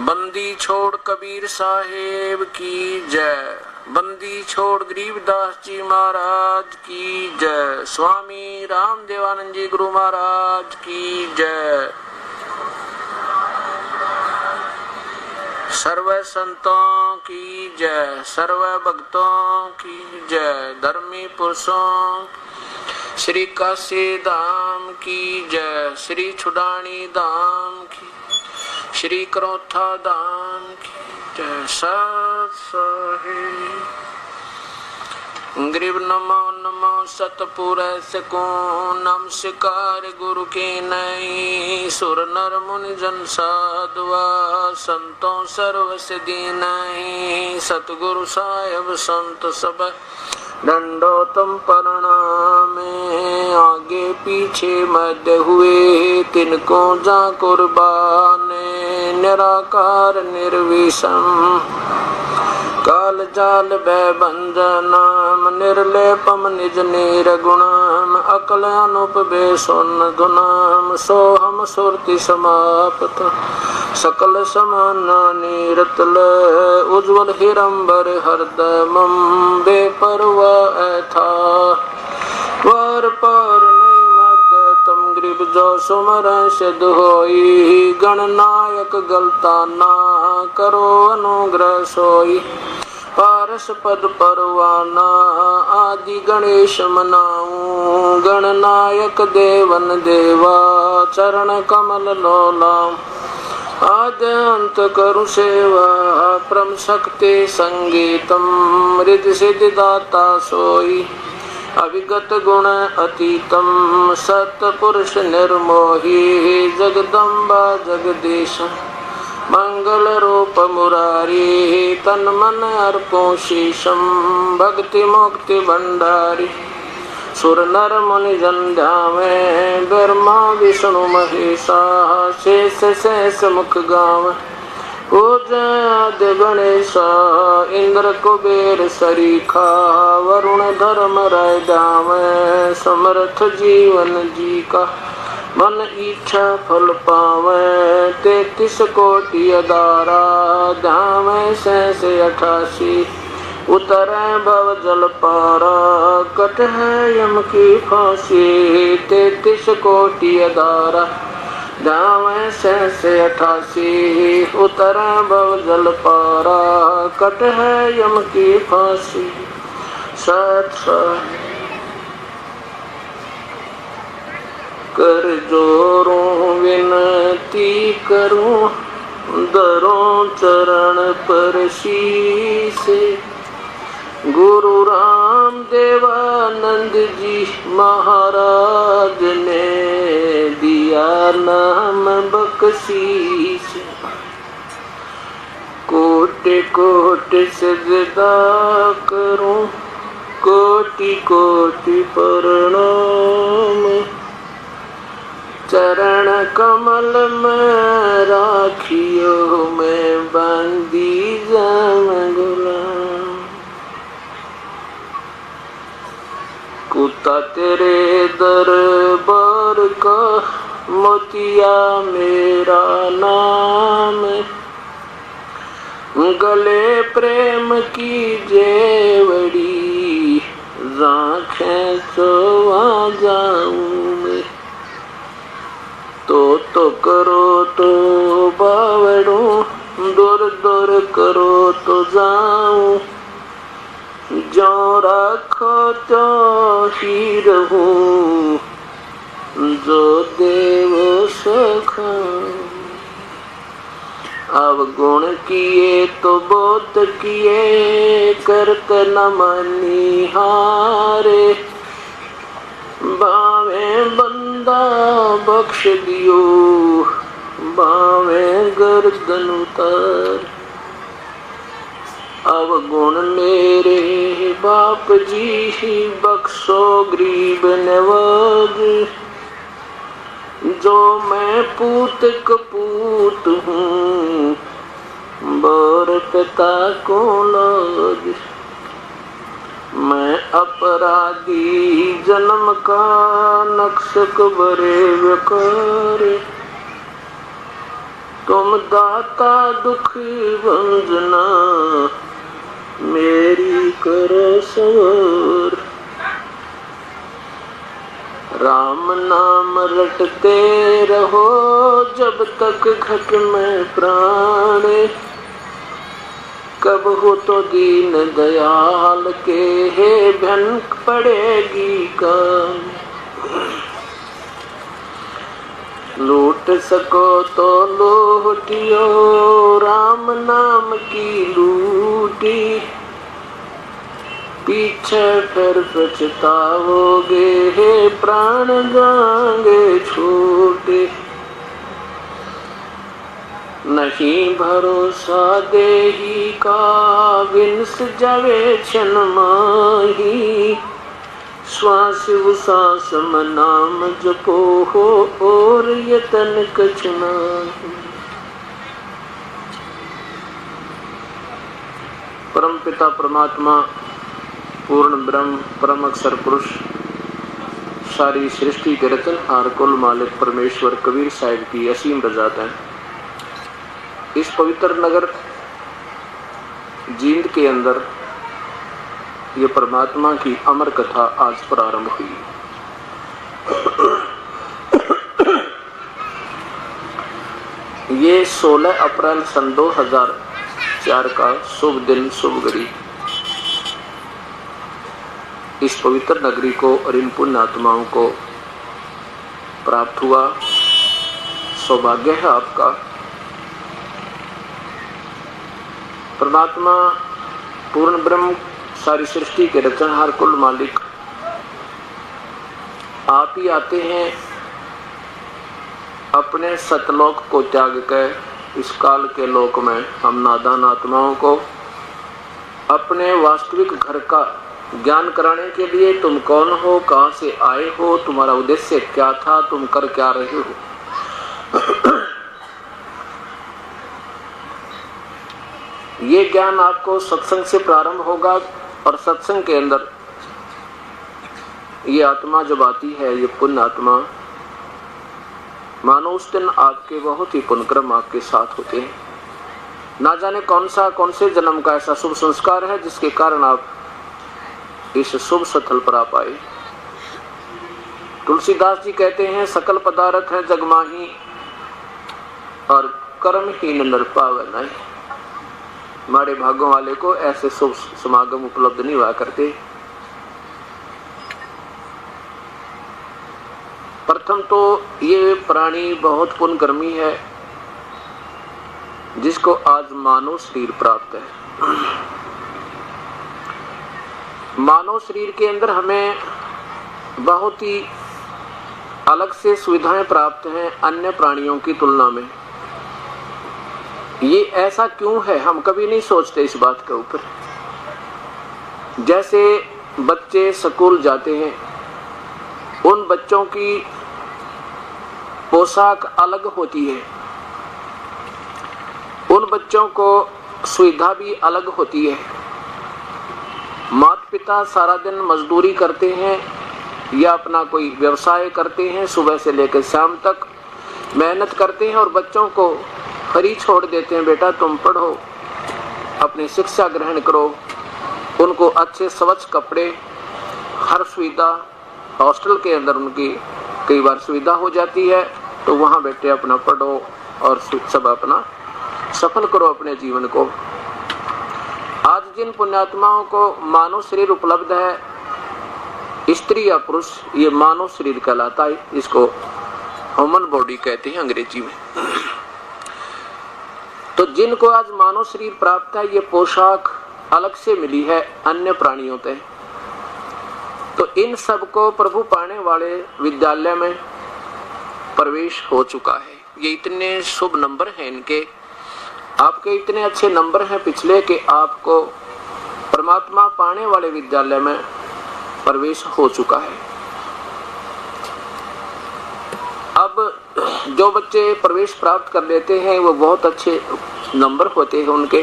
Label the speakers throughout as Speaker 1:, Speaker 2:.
Speaker 1: बंदी छोड़ कबीर साहेब की जय। बंदी छोड़ गरीबदास जी महाराज की जय। स्वामी राम देवानंद जी गुरु महाराज की जय। सर्व संतों की जय, सर्व भक्तों की जय। धर्मी पुरुषों श्री काशी धाम की जय, श्री छुडानी धाम की, श्री करोथा धाम की जय। सत साहिब गरीब नमो नमो सतपुर सको नमस्कार गुरु के नई। सुर नर मुनि जन साधुआ संतों सर्व सिद्धि नहीं। सतगुरु साहेब संत सब दंडोतम प्रणामे। आगे पीछे मध्य हुए तिनको जा कुर्बाने। निराकार निर्विषम काल जाल भय भंजनम। निर्लेपम निज निर्गुणम अकल अनुपवेशोन गुणम। सोहम सुरति समाप्त सकल समान निरतल। उज्ज्वल हिरंबर हरदमम बेपरवाह था। वार पार नहीं मध्य तम गरीब जो सुमर सिद्ध होई। गणनायक गलता ना करो अनुग्रह सोई। पारस पद परवाना आदि गणेश मनाऊं। गणनायक देवन देवा चरण कमल लोला। आद्य अंत करु सेवा परम शक्ति संगीतम। रिद्धि सिद्धि दाता सोई अविगत गुण अतीतम। सतपुरुष निर्मोही जगदम्बा जगदीश। मंगल रूप मुरारी तन मन अर्पो शीशम। भक्ति मुक्ति भंडारी सुर नर मुनि जन ध्यावे। ब्रह्मा विष्णु महेशा शेष शेष मुख गावे। पूजय आदि गणेशा इंद्र कुबेर सरीखा। वरुण धर्म राय दावे। समर्थ जीवन जी का मन इच्छा फल पावे। 33 कोटि अदारा धावे सहस 88। उतरे भव जल पारा कट है यम की फांसी। 33 कोटि अदारा धावे सहस 88। उतरे भव जल पारा कट है यम की फांसी। सत साहिब कर जोरों विनती करूं। दरों चरण पर शीस। गुरु राम देवानंद जी महाराज ने दिया नाम बख्शीश। कोटि कोटि सजदा करूं। कोटि कोटि प्रणाम। चरण कमल में राखियो मैं बंदी जाम गुलाम। कुत्ता तेरे दरबार का मोतिया मेरा नाम। गले प्रेम की जेवड़ी राखें तो आ जाऊं मैं। तो करो तो बावड़ो दूर दूर करो तो जाऊं। जो रखो तो ही रहूं। जो देव सखा अवगुण किए तो बहुत किए। करत न मनिहारे। बावे बंदा बख्श दियो। बावे गर्दन उतार। अवगुण मेरे बाप जी ही बख्शो गरीब नवाज। जो मैं पूत कपूत हूँ बर पिता को लाज। मैं अपराधी जन्म का नक्शक बरे व्यकार। तुम दाता दुख भंजना मेरी करो सवर। राम नाम रटते रहो जब तक घट में प्राण, कब हो तो दीन दयाल के हे भयंक पड़ेगी कान। लूट सको तो लूटियो राम नाम की लूटी, पीछे फिर पछताओगे हे प्राण जाएंगे छूटे। नहीं भरोसा देही का विंस जावे क्षण माही, श्वास उसास नाम जपो हो और यतन कछ नाही। परम पिता परमात्मा पूर्ण ब्रह्म परम अक्षर पुरुष सारी सृष्टि के रचनहार कुल मालिक परमेश्वर कबीर साहिब की असीम रज़ात है। इस पवित्र नगर जींद के अंदर ये परमात्मा की अमर कथा आज प्रारंभ हुई। ये 16 अप्रैल सन 2004 का शुभ दिन शुभ घड़ी इस पवित्र नगरी को और इन पुण्य आत्माओं को प्राप्त हुआ। सौभाग्य है आपका। परमात्मा पूर्ण ब्रह्म सारी सृष्टि के रचनहार कुल मालिक आप ही आते हैं अपने सतलोक को त्याग कर इस काल के लोक में हम नादान आत्माओं को अपने वास्तविक घर का ज्ञान कराने के लिए। तुम कौन हो, कहां से आए हो, तुम्हारा उद्देश्य क्या था, तुम कर क्या रहे हो। ये ज्ञान आपको सत्संग से प्रारंभ होगा और सत्संग के अंदर ये आत्मा जब आती है, ये पुण्य आत्मा, मानो उस दिन आपके बहुत ही पुण्यक्रम आपके साथ होते हैं। ना जाने कौन से जन्म का ऐसा शुभ संस्कार है जिसके कारण आप इस शुभ स्थल पर आ पाए। तुलसीदास जी कहते हैं सकल पदार्थ है जगमाही और कर्महीन नर पावे नहीं। हमारे भाग्यों वाले को ऐसे शुभ समागम उपलब्ध नहीं हुआ करते। प्रथम तो ये प्राणी बहुत पुण्यकर्मी है जिसको आज मानव शरीर प्राप्त है। मानव शरीर के अंदर हमें बहुत ही अलग से सुविधाएं प्राप्त हैं अन्य प्राणियों की तुलना में। ये ऐसा क्यों है हम कभी नहीं सोचते इस बात के ऊपर। जैसे बच्चे स्कूल जाते हैं, उन बच्चों की पोशाक अलग होती है, उन बच्चों को सुविधा भी अलग होती है। माता पिता सारा दिन मजदूरी करते हैं या अपना कोई व्यवसाय करते हैं, सुबह से लेकर शाम तक मेहनत करते हैं और बच्चों को फ्री छोड़ देते हैं, बेटा तुम पढ़ो, अपनी शिक्षा ग्रहण करो। उनको अच्छे स्वच्छ कपड़े, हर सुविधा, हॉस्टल के अंदर उनकी कई बार सुविधा हो जाती है, तो वहाँ बैठे अपना पढ़ो और सब अपना सफल करो अपने जीवन को। आज जिन पुण्यात्माओं को मानव शरीर उपलब्ध है, स्त्री या पुरुष, ये मानव शरीर कहलाता है। इसको ह्यूमन बॉडी कहते हैं अंग्रेजी में। तो जिनको आज मानव शरीर प्राप्त है, ये पोशाक अलग से मिली है अन्य प्राणियों से। तो इन सब को प्रभु पाने वाले विद्यालय में प्रवेश हो चुका है। ये इतने शुभ नंबर हैं इनके, आपके इतने अच्छे नंबर हैं पिछले के आपको परमात्मा पाने वाले विद्यालय में प्रवेश हो चुका है। अब जो बच्चे प्रवेश प्राप्त कर लेते हैं वो बहुत अच्छे नंबर होते हैं उनके,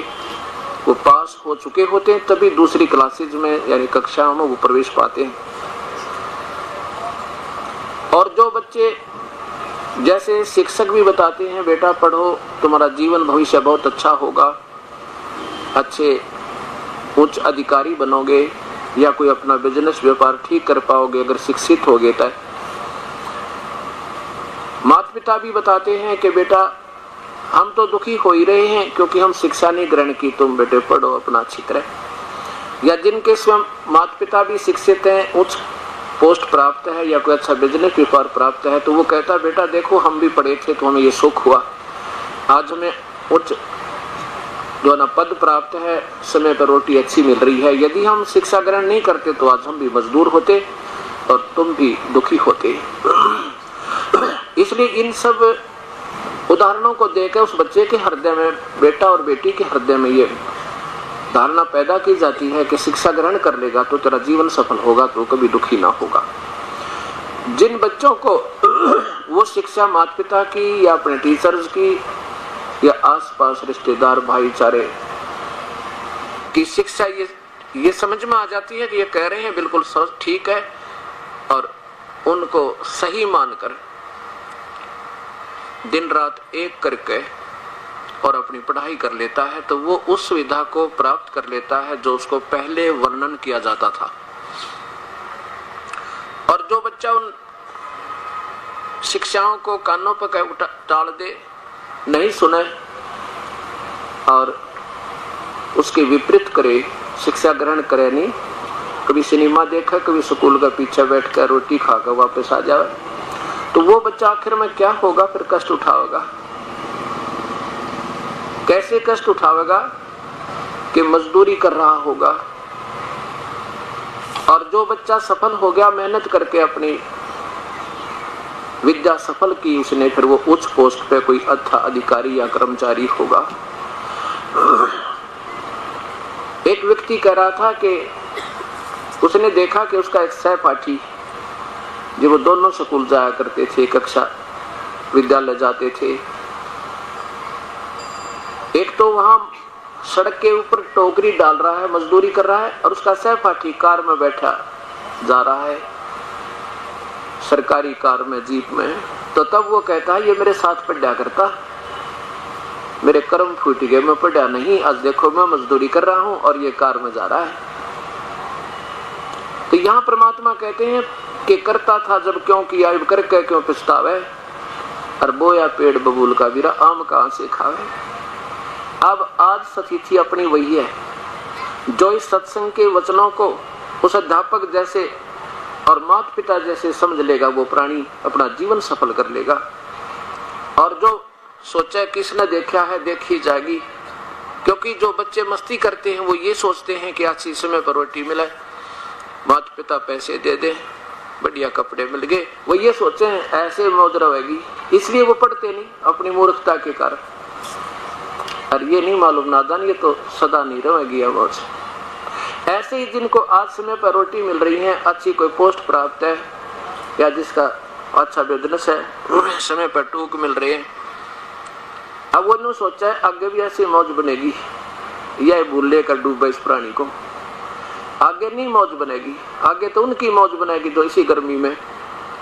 Speaker 1: वो पास हो चुके होते हैं, तभी दूसरी क्लासेज में यानी कक्षाओं में वो प्रवेश पाते हैं। और जो बच्चे जैसे शिक्षक भी बताते हैं बेटा पढ़ो, तुम्हारा जीवन भविष्य बहुत अच्छा होगा, अच्छे उच्च अधिकारी बनोगे या कोई अपना बिजनेस व्यापार ठीक कर पाओगे अगर शिक्षित होगे तो। माता पिता भी बताते हैं कि बेटा हम तो दुखी हो ही रहे हैं क्योंकि हम शिक्षा नहीं ग्रहण की, तुम बेटे पढ़ो अपना अच्छी तरह। या जिनके स्वयं माता पिता भी शिक्षित हैं, उच्च पोस्ट प्राप्त है या कोई अच्छा बिजनेस व्यापार प्राप्त है, तो वो कहता बेटा देखो हम भी पढ़े थे तो हमें ये सुख हुआ, आज हमें उच्च जो ना पद प्राप्त है, समय पर रोटी अच्छी मिल रही है। यदि हम शिक्षा ग्रहण नहीं करते तो आज हम भी मजदूर होते और तुम भी दुखी होते। इसलिए इन सब उदाहरणों को देखकर उस बच्चे के हृदय में, बेटा और बेटी के हृदय में ये धारणा पैदा की जाती है कि शिक्षा ग्रहण कर लेगा तो तेरा जीवन सफल होगा, तो कभी दुखी ना होगा। जिन बच्चों को वो शिक्षा माता पिता की या अपने टीचर्स की या आसपास रिश्तेदार भाईचारे की शिक्षा ये समझ में आ जाती है कि ये कह रहे हैं बिल्कुल ठीक है और उनको सही मानकर दिन रात एक करके और अपनी पढ़ाई कर लेता है, तो वो उस सुविधा को प्राप्त कर लेता है जो उसको पहले वर्णन किया जाता था। और जो बच्चा उन शिक्षाओं को कानों पर टाल दे, नहीं सुने और उसके विपरीत करे, शिक्षा ग्रहण करे नहीं, कभी सिनेमा देखा, कभी स्कूल का पीछे बैठ कर रोटी खाकर वापस आ जाए, तो वो बच्चा आखिर में क्या होगा, फिर कष्ट उठाएगा। कैसे कष्ट उठाएगा कि मजदूरी कर रहा होगा। और जो बच्चा सफल हो गया, मेहनत करके अपनी विद्या सफल की उसने, फिर वो उच्च पोस्ट पे कोई अच्छा अधिकारी या कर्मचारी होगा। एक व्यक्ति कह रहा था कि उसने देखा कि उसका एक सहपाठी, जब वो दोनों स्कूल जाया करते थे, कक्षा विद्यालय जाते थे, एक तो वहां सड़क के ऊपर टोकरी डाल रहा है, मजदूरी कर रहा है, और उसका सहपाठी कार में बैठा जा रहा है, सरकारी कार में, जीप में। तो तब वो कहता है ये मेरे साथ पढ़ा करता, मेरे कर्म फूट गए, मैं पढ़ा नहीं, आज देखो मैं मजदूरी कर रहा हूं और ये कार में जा रहा है। तो यहाँ परमात्मा कहते हैं कि करता था जब क्यों किया, अब करके क्यों पछतावे, और बोया पेड़ बबूल का बिरा, आम कहां से खावे। अब आज स्थिति अपनी वही है। जो इस सत्संग के वचनों को उस अध्यापक जैसे और माता पिता जैसे समझ लेगा, वो प्राणी अपना जीवन सफल कर लेगा। और जो सोचे किसने देखा है देखी जाएगी, क्योंकि जो बच्चे मस्ती करते हैं वो ये सोचते हैं कि अच्छी समय पर रोटी मिले, माता पिता पैसे दे दे, बढ़िया कपड़े मिल गए, वो ये सोचे हैं ऐसे मौज रहेगी, इसलिए वो पढ़ते नहीं अपनी मूर्खता के कारण। और ये नहीं मालूम नादान, ये तो सदा नहीं रहेगी मौज। ऐसे ही जिनको आज समय पर रोटी मिल रही है, अच्छी कोई पोस्ट प्राप्त है या जिसका अच्छा बिजनेस है, समय पर टूक मिल रही है, अब वो नहीं सोचा है आगे भी ऐसी मौज बनेगी, यह भूल लेकर डूबे इस प्राणी को, आगे नहीं मौज बनेगी। आगे तो उनकी मौज बनेगी जो इसी गर्मी में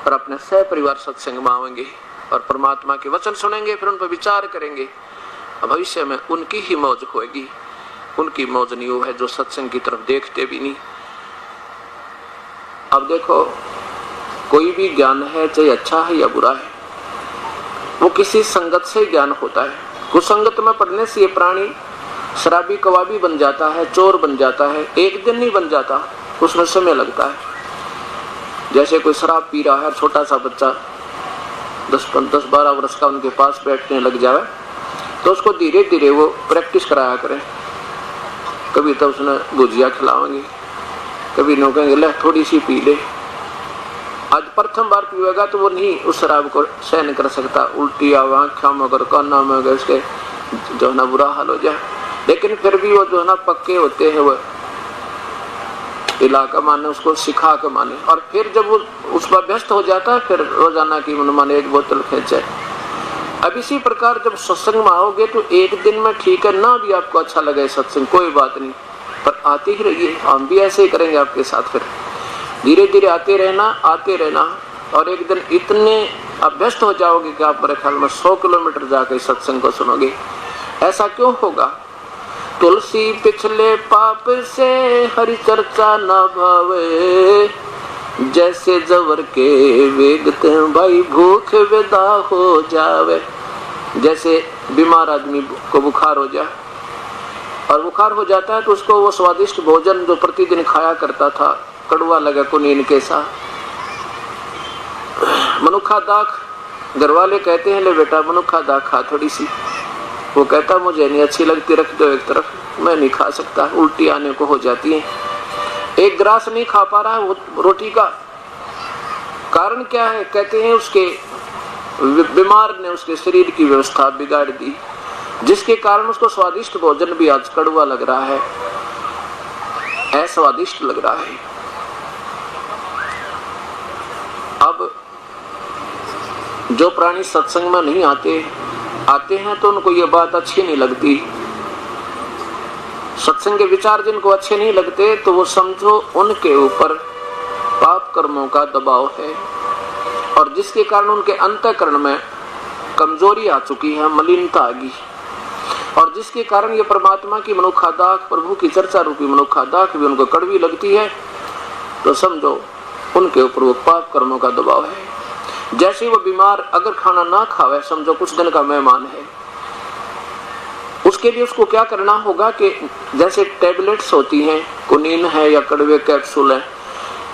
Speaker 1: और अपने सह परिवार सत्संग में आवेंगे और परमात्मा के वचन सुनेंगे, फिर उन पर विचार करेंगे, भविष्य में उनकी ही मौज होगी। उनकी मौज नहीं वो है जो सत्संग की तरफ देखते भी नहीं। अब देखो, कोई भी ज्ञान है, चाहे अच्छा है या बुरा है, वो किसी संगत से ज्ञान होता है। कुसंगत में पढ़ने से ये प्राणी शराबी कवाबी बन जाता है, चोर बन जाता है, एक दिन नहीं बन जाता, उसमें समय लगता है। जैसे कोई शराब पी रहा है, छोटा सा बच्चा 10-12 वर्ष का उनके पास बैठने लग जाए, तो उसको धीरे धीरे वो प्रैक्टिस कराया करें। कभी तो उसने गुजिया खिलाएंगे, कभी नो कहेंगे ले थोड़ी सी पी ले। आज प्रथम बार पीएगा तो वो नहीं उस शराब को सहन कर सकता, उल्टी आँखों में अगर काना में अगर उसके जो है ना बुरा हाल हो जाए। लेकिन फिर भी वो जो है ना पक्के होते हैं, वो इलाका माने उसको सिखा के माने, और फिर जब वो उस पर व्यस्त हो जाता है, फिर रोजाना की मन माने एक बोतल खींचे। अब इसी प्रकार जब सत्संग में आओगे तो एक दिन में ठीक है ना भी आपको अच्छा लगे सत्संग, कोई बात नहीं, पर आते ही रहिए। हम भी ऐसे ही करेंगे आपके साथ, फिर धीरे धीरे आते रहना, और एक दिन इतने आप व्यस्त हो जाओगे कि आप मेरे ख्याल में 100 किलोमीटर जाकर सत्संग को सुनोगे। ऐसा क्यों होगा? तुलसी पिछले पाप से हरि चर्चा न भावे, जैसे जवर के वेगते भाई भूख विदा हो जावे। जैसे बीमार आदमी को बुखार हो जाए और बुखार हो जाता है तो उसको वो स्वादिष्ट भोजन जो प्रतिदिन खाया करता था कड़वा लगे कुनीन के साथ, मनुखा दाख, घर वाले कहते हैं ले बेटा मनुखा दाख खा थोड़ी सी, वो कहता मुझे नहीं अच्छी लगती, रख दो एक तरफ, मैं नहीं खा सकता, उल्टी आने को हो जाती है। एक ग्रास नहीं खा पा रहा वो रोटी का, कारण क्या है? कहते हैं उसके बीमार ने उसके शरीर की व्यवस्था बिगाड़ दी, जिसके कारण उसको स्वादिष्ट भोजन भी आज कड़वा लग रहा है, अस्वादिष्ट लग रहा है। अब जो प्राणी सत्संग में नहीं आते हैं तो उनको ये बात अच्छी नहीं लगती। सत्संग के विचार जिनको अच्छे नहीं लगते तो वो समझो उनके ऊपर पाप कर्मों का दबाव है, और जिसके कारण उनके अंतःकरण में कमजोरी आ चुकी है, मलिनता आ गई, और जिसके कारण ये परमात्मा की मनुखा दाख, प्रभु की चर्चा रूपी मनुखा दाख भी उनको कड़वी लगती है, तो समझो उनके ऊपर वो पाप कर्मों का दबाव है। जैसे वो बीमार अगर खाना ना खावे, समझो कुछ दिन का मेहमान है, उसके लिए उसको क्या करना होगा कि जैसे टैबलेट्स होती हैं, कुनीन है या कड़वे कैप्सूल है,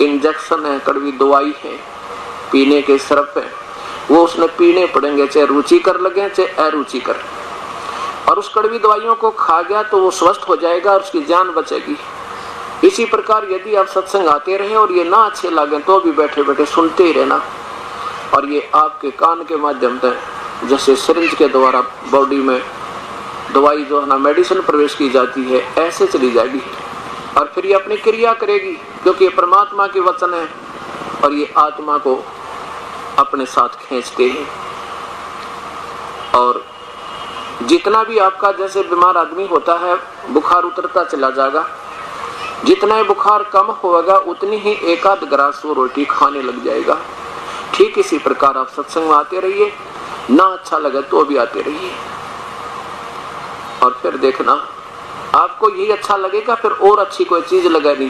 Speaker 1: इंजेक्शन है, कड़वी दवाई है, पीने के सिरप है, वो उसने पीने पड़ेंगे, चाहे रुचिकर लगे चाहे अरुचिकर, और उस कड़वी दवाइयों को खा गया तो वो स्वस्थ हो जाएगा और उसकी जान बचेगी। इसी प्रकार यदि आप सत्संग आते रहे और ये ना अच्छे लगे तो भी बैठे बैठे सुनते ही रहना, और ये आपके कान के माध्यम से जैसे सिरिंज के द्वारा बॉडी में दवाई जो है ना मेडिसिन प्रवेश की जाती है, ऐसे चली जाएगी, और फिर ये अपनी क्रिया करेगी, क्योंकि ये परमात्मा के वचन है और ये आत्मा को अपने साथ खींचते हैं। और जितना भी आपका जैसे बीमार आदमी होता है बुखार उतरता चला जाएगा, जितना ही बुखार कम होगा उतनी ही एक आध ग्रास वो रोटी खाने लग जाएगा। ठीक इसी प्रकार आप सत्संग में आते रहिए, ना अच्छा लगे तो भी आते रहिए, और फिर देखना आपको यही अच्छा लगेगा, फिर और अच्छी कोई चीज लगेगी,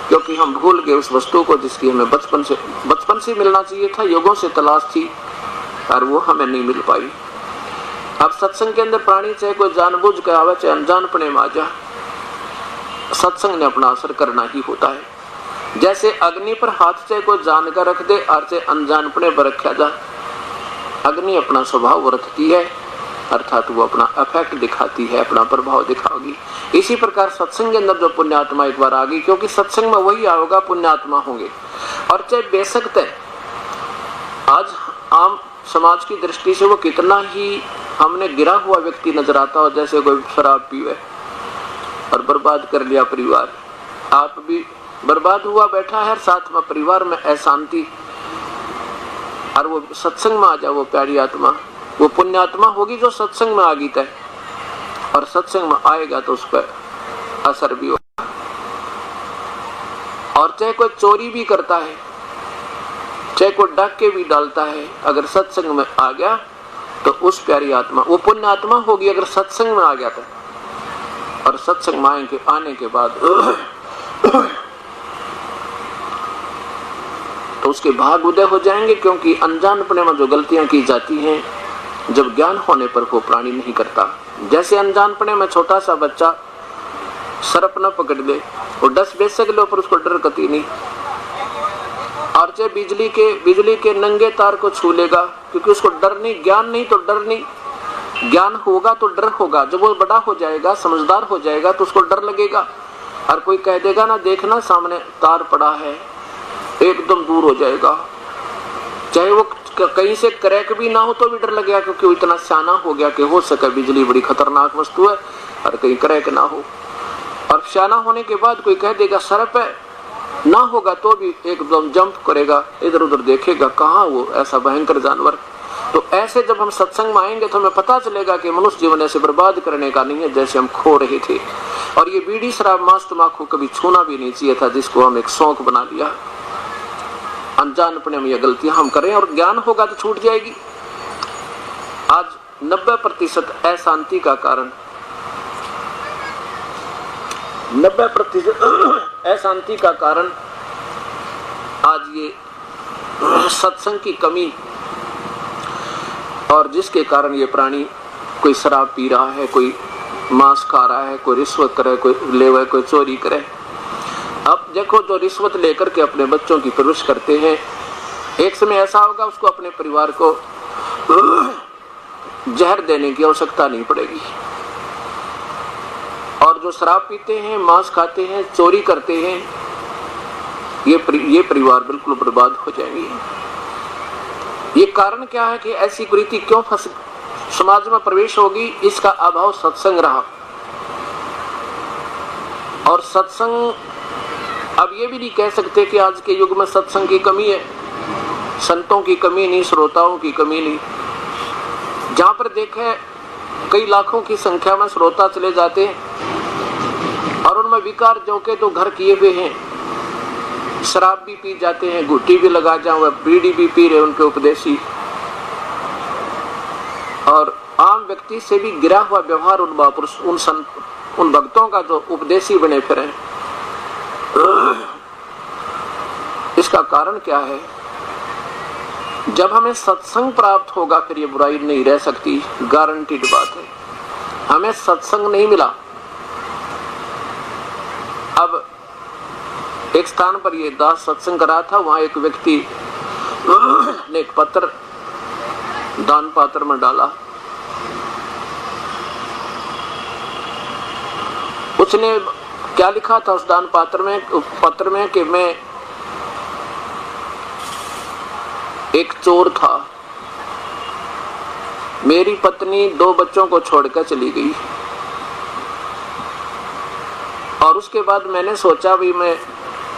Speaker 1: क्योंकि हम भूल गए उस वस्तु को जिसकी हमें बचपन से मिलना चाहिए था, युगों से तलाश थी और वो हमें नहीं मिल पाई। अब सत्संग के अंदर प्राणी चाहे कोई जानबूझ के आवे चाहे अनजानपने में आ जा, सत्संग ने अपना असर करना ही होता है। जैसे अग्नि पर हाथ चाहे कोई जान कर रख दे और चाहे अनजानपने पर रखा जा, अग्नि अपना स्वभाव रखती है, अर्थात वो अपना इफेक्ट दिखाती है, अपना प्रभाव दिखाओगी। इसी प्रकार सत्संग के अंदर जो पुण्यात्मा एक बार आ गई, क्योंकि सत्संग में वही आओगा पुण्यात्मा होंगे, और चाहे बेशक आज आम समाज की दृष्टि से वो कितना ही हमने गिरा हुआ व्यक्ति नजर आता हो, जैसे कोई शराब पीवे और बर्बाद कर लिया परिवार, आप भी बर्बाद हुआ बैठा है, साथ में परिवार में अशांति, और वो सत्संग में आ जाए, वो प्यारी आत्मा, वो पुण्यात्मा होगी जो सत्संग में आ गई तय, और सत्संग में आएगा तो उस पर असर भी होगा। और चाहे कोई चोरी भी करता है, चाहे कोई डाके भी डालता है, अगर सत्संग में आ गया तो उस प्यारी आत्मा, वो पुण्य आत्मा होगी अगर सत्संग में आ गया था। और सत्संग में आने के बाद तो उसके भाग उदय हो जाएंगे, क्योंकि अनजानपने में जो गलतियां की जाती हैं जब ज्ञान होने पर वो प्राणी नहीं करता। जैसे अनजानपने में छोटा सा बच्चा सरप न पकड़ दे, वो 10 बेशक लो पर उसको डर कती नहीं, और चाहे बिजली के नंगे तार को छू लेगा, क्योंकि उसको डर नहीं, ज्ञान नहीं तो डर नहीं, ज्ञान होगा तो डर होगा। जब वो बड़ा हो जाएगा, समझदार हो जाएगा तो उसको डर लगेगा, और कोई कह देगा ना देखना सामने तार पड़ा है, एकदम दूर हो जाएगा। चाहे वो कहीं से क्रैक भी ना हो तो भी डर लगेगा, क्योंकि वो इतना सियाना हो गया कि हो सके बिजली बड़ी खतरनाक वस्तु है और कहीं क्रैक ना हो। और सियाना होने के बाद कोई कह देगा सरप है, ना होगा तो भी एकदम जंप करेगा, इधर उधर देखेगा कहाँ वो ऐसा भयंकर जानवर। तो ऐसे जब हम सत्संग में आएंगे तो हमें पता चलेगा कि मनुष्य जीवन ऐसे बर्बाद करने का नहीं है जैसे हम खो रहे थे। और ये बीड़ी शराब मांस तंबाकू कभी छूना भी नहीं चाहिए था, जिसको हम एक शौक बना लिया। अनजानपने में ये गलतियां हम करें, और ज्ञान होगा तो छूट जाएगी। आज 90% अशांति का कारण, 90% अशांति का कारण आज ये सत्संग की कमी, और जिसके कारण ये प्राणी कोई शराब पी रहा है, कोई मांस खा रहा है, कोई रिश्वत करे, कोई लेवे, कोई चोरी करे। अब देखो, जो रिश्वत लेकर के अपने बच्चों की परवरिश करते हैं, एक समय ऐसा होगा उसको अपने परिवार को जहर देने की आवश्यकता नहीं पड़ेगी। और जो शराब पीते हैं, मांस खाते हैं, चोरी करते हैं, ये परिवार बिल्कुल बर्बाद हो जाएंगे। ये कारण क्या है कि ऐसी कुरीति क्यों समाज में प्रवेश होगी? इसका अभाव सत्संग रहा। और सत्संग, अब ये भी नहीं कह सकते कि आज के युग में सत्संग की कमी है। संतों की कमी नहीं, श्रोताओं की कमी नहीं। जहां पर देखे कई लाखों की संख्या में श्रोता चले जाते हैं और उनमें विकार जो के तो घर किए हुए हैं, शराब भी पी जाते हैं, गुट्टी भी लगा जाए, बीड़ी भी पी रहे उनके उपदेशी, और आम व्यक्ति से भी गिरा हुआ व्यवहार उन महापुरुष, उन भक्तों का जो उपदेशी बने फिरे। इसका कारण क्या है? जब हमें सत्संग प्राप्त होगा फिर ये बुराई नहीं रह सकती, गारंटीड बात है। हमें सत्संग नहीं मिला। अब एक स्थान पर ये दास सत्संग करा था, वहां एक व्यक्ति ने एक पत्र दान पात्र में डाला। उसने क्या लिखा था उस दान पत्र में कि मैं एक चोर था, मेरी पत्नी 2 बच्चों को छोड़कर चली गई, और उसके बाद मैंने सोचा भी मैं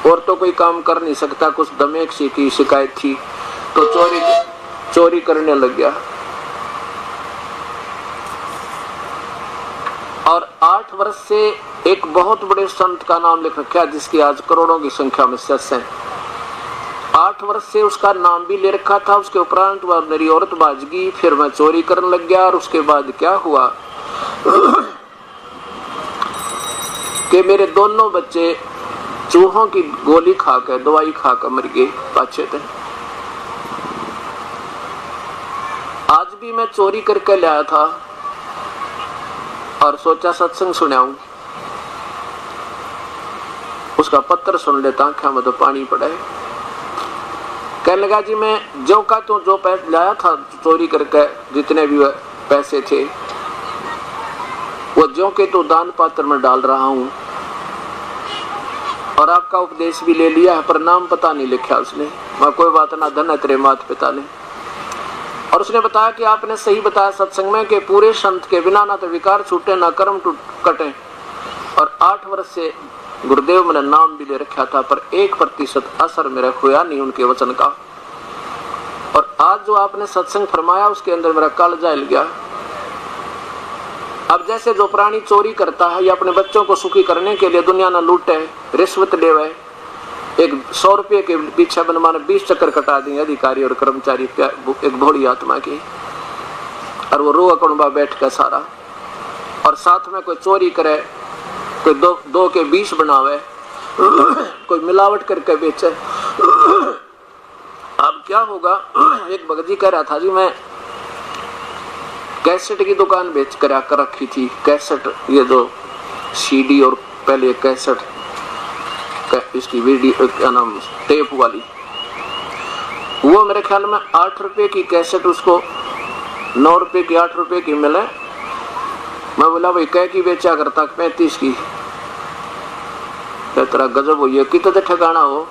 Speaker 1: और तो कोई काम कर नहीं सकता, कुछ दमेक सी की शिकायत थी, तो चोरी करने लग गया। और 8 वर्ष से एक बहुत बड़े संत का नाम लिख रखा है, जिसकी आज करोड़ों की संख्या में शिष्य हैं। 8 वर्ष से उसका नाम भी ले रखा था। उसके उपरांत वह मेरी औरत बाजगी, फिर मैं चोरी करने लग गया, और उसके बाद क्या हुआ कि मेरे दोनों बच्चे चूहों की गोली खाकर, दवाई खाकर मर गए पाछे थे। आज भी मैं चोरी करके लाया था और सोचा सत्संग सुनाऊं। उसका पत्र सुन लेता, आंखों में तो पानी पड़ा है। कहने लगा, जी मैं जो का तो जो पैसे लाया था चोरी करके, जितने भी पैसे थे वो जो के तो दान पात्र में डाल रहा हूं, और आपका उपदेश भी ले लिया है, पर नाम पता नहीं लिखा उसने। मैं कोई बात ना, धन है तेरे माता पिता ने। और उसने बताया कि आपने सही बताया सत्संग में कि पूरे संत के बिना ना तो विकार छूटे ना कर्म कटे। और 8 वर्ष से गुरुदेव मैंने नाम भी ले रखा था, पर 1% असर मेरा खोया नहीं उनके वचन का। और आज जो आपने सत्संग फरमाया उसके अंदर मेरा कालजा हिल गया। अब जैसे जो प्राणी चोरी करता है या अपने बच्चों को सुखी करने के लिए दुनिया न लूटे, रिश्वत लेवे, एक 100 रुपये के पीछे बनमाने 20 चक्कर कटा देंगे अधिकारी और कर्मचारी एक भोली आत्मा की, और वो रो अकड़बा बैठ कर सारा, और साथ में कोई चोरी करे, कोई 2 के 20 बनावे, कोई मिलावट करके बेचे। अब क्या होगा? एक भगत जी कह रहा था, जी मैं कैसेट की दुकान बेच कर आकर रखी थी। कैसेट, ये जो सीडी और पहले कैसेट, इसकी वीडियो क्या नाम, टेप वाली, वो मेरे ख्याल में 8 रुपए की कैसेट उसको 9 रुपए की 8 रुपए की मिले। मैं बोला भाई कै की बेचा करता? 35 की। तेरा गजब हो, ये कितने ठिकाना हो,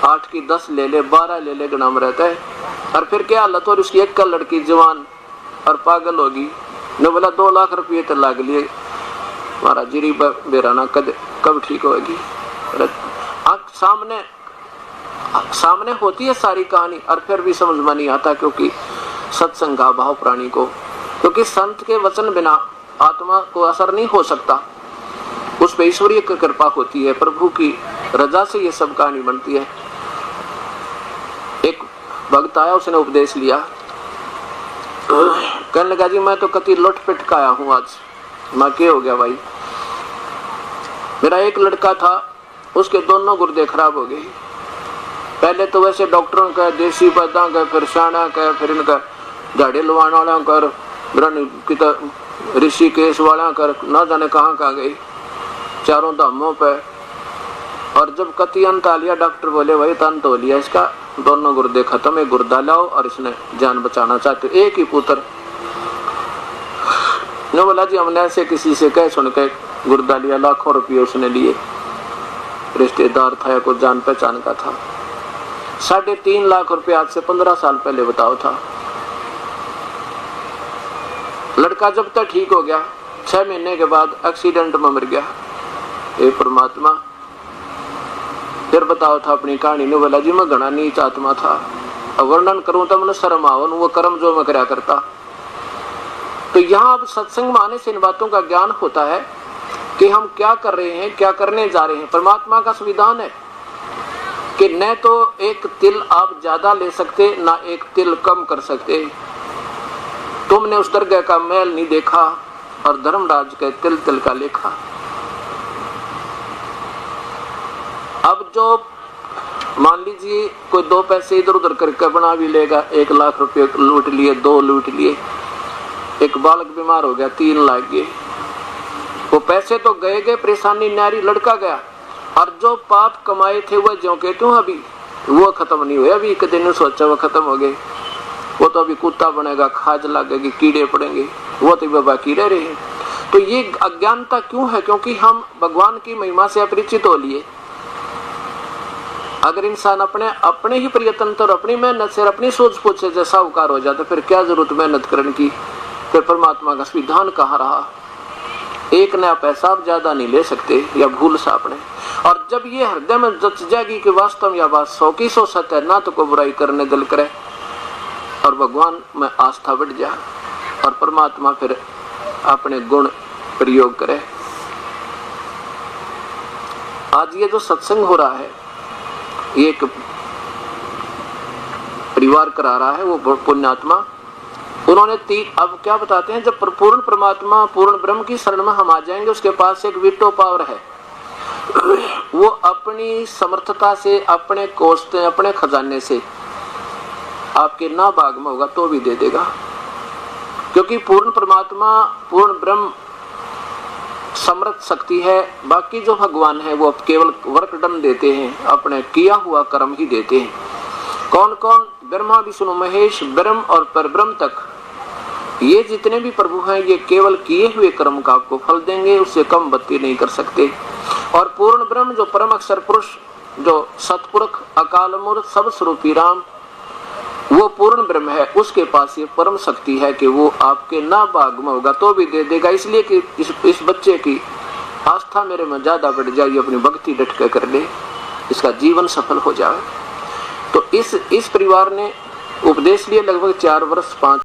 Speaker 1: 8 की 10 ले ले, 12 ले ले, नाम रहता है। और फिर क्या हालत, और उसकी एक लड़की जवान और पागल होगी। ने बोला 2 लाख रुपये तो लाग लिए, हमारा जीरी बेराना कब ठीक होगी। सामने होती है सारी कहानी, और फिर भी समझ में नहीं आता, क्योंकि सत्संग का भाव प्राणी को, क्योंकि संत के वचन बिना आत्मा को असर नहीं हो सकता। उस पर ईश्वरीय कृपा होती है, प्रभु की रजा से ये सब कहानी बनती है। भक्त आया, उसने उपदेश लिया। कहने लगा जी मैं तो कति लुट पिट का आया हूं आज। मैं क्या हो गया भाई? मेरा एक लड़का था, उसके दोनों गुर्दे खराब हो गए। पहले तो वैसे डॉक्टरों का, देसी वैद्यों का, फिर शाना का, फिर इनका झाड़े लवाने वाला कर, ऋषिकेश वाला कर, ना जाने कहाँ कहाँ गई, चारों धामों पे। और जब कति अंत आ लिया, डॉक्टर बोले भाई अंत हो लिया इसका, दोनों गुर्दे खत्म है, गुर्दा लाओ। और इसने जान बचाना चाहते, एक ही पुत्र ने बोला जी हमने ऐसे किसी से कह सुन के गुर्दा लिया, लाखों रुपये उसने लिए, रिश्तेदार था या कुछ जान पहचान का था। 3.5 लाख रुपए आज से 15 साल पहले बताओ था। लड़का जब तक ठीक हो गया, 6 महीने के बाद एक्सीडेंट में मर गया। ये परमात्मा। फिर बताओ था अपनी कहानी ने, बोला जी मैं घना नीच आत्मा था, अब वर्णन करूं तो मैंने शर्म आवन, वो कर्म जो मैं करया करता। तो यहाँ अब सत्संग में आने से इन बातों का ज्ञान होता है कि हम क्या कर रहे हैं, क्या करने जा रहे हैं। परमात्मा का संविधान है कि न तो एक तिल आप ज्यादा ले सकते, ना एक तिल कम कर सकते। तुमने उस दरगाह का मैल नहीं देखा और धर्मराज के तिल तिल का लेखा। अब जो मान लीजिए कोई 2 पैसे इधर उधर करके बना भी लेगा, 1 लाख रुपए लूट लिए, 2 लूट लिए, एक बालक बीमार हो गया, 3 लाख गए, वो पैसे तो गए, परेशानी न्यारी, लड़का गया। और जो पाप कमाए थे वह जो कहते हूँ अभी वो खत्म नहीं हुए। अभी एक दिन सोचा वो खत्म हो गए, वो तो अभी कुत्ता बनेगा, खाज लगेगी, कीड़े पड़ेंगे, वो तो बाकी रह रहे हैं। तो ये अज्ञानता क्यों है? क्योंकि हम भगवान की महिमा से अपरिचित हो लिए। अगर इंसान अपने ही प्रयत्न और अपनी मेहनत से, अपनी सोच पूछ से जैसा साहूकार हो जाता, फिर क्या जरूरत मेहनत करने की? फिर परमात्मा का विधान कहाँ रहा? एक नया पैसा आप ज्यादा नहीं ले सकते या भूल सा अपने। और जब ये हृदय में जच जाएगी कि वास्तव यह बात 100 की 100 सत्य है, ना तो को बुराई करने दिल करे और भगवान में आस्था बढ़ जाए और परमात्मा फिर अपने गुण प्रयोग करे। आज ये जो सत्संग हो रहा है, ये एक परिवार करा रहा है, वो पुण्यात्मा, उन्होंने अब क्या बताते हैं, जब पूर्ण परमात्मा, पूर्ण ब्रह्म की शरण में हम आ जाएंगे, उसके पास एक विटो पावर है। वो अपनी समर्थता से, अपने कोष से, अपने खजाने से आपके ना भाग में होगा तो भी दे देगा। क्योंकि पूर्ण परमात्मा, पूर्ण ब्रह्म समर्थ शक्ति है। बाकी जो भगवान है वो केवल वर्कडन देते हैं, अपने किया हुआ कर्म ही देते हैं। कौन कौन? ब्रह्मा विष्णु महेश, ब्रह्म और परब्रह्म तक, ये जितने भी प्रभु हैं, ये केवल किए हुए कर्म का आपको फल देंगे, उससे कम बत्ती नहीं कर सकते। और पूर्ण ब्रह्म जो परम अक्षर पुरुष, जो सतपुरुष, अकाल मूर्त, सब स्वरूपी राम, वो पूर्ण ब्रह्म है, उसके पास ये परम शक्ति है कि वो आपके ना भाग में होगा तो भी दे देगा। इसलिए कि इस बच्चे की आस्था मेरे में ज्यादा बढ़ जाए, अपनी भक्ति डट के कर ले, इसका जीवन सफल हो जाए। तो इस परिवार ने उपदेश लिए लगभग 4 वर्ष 5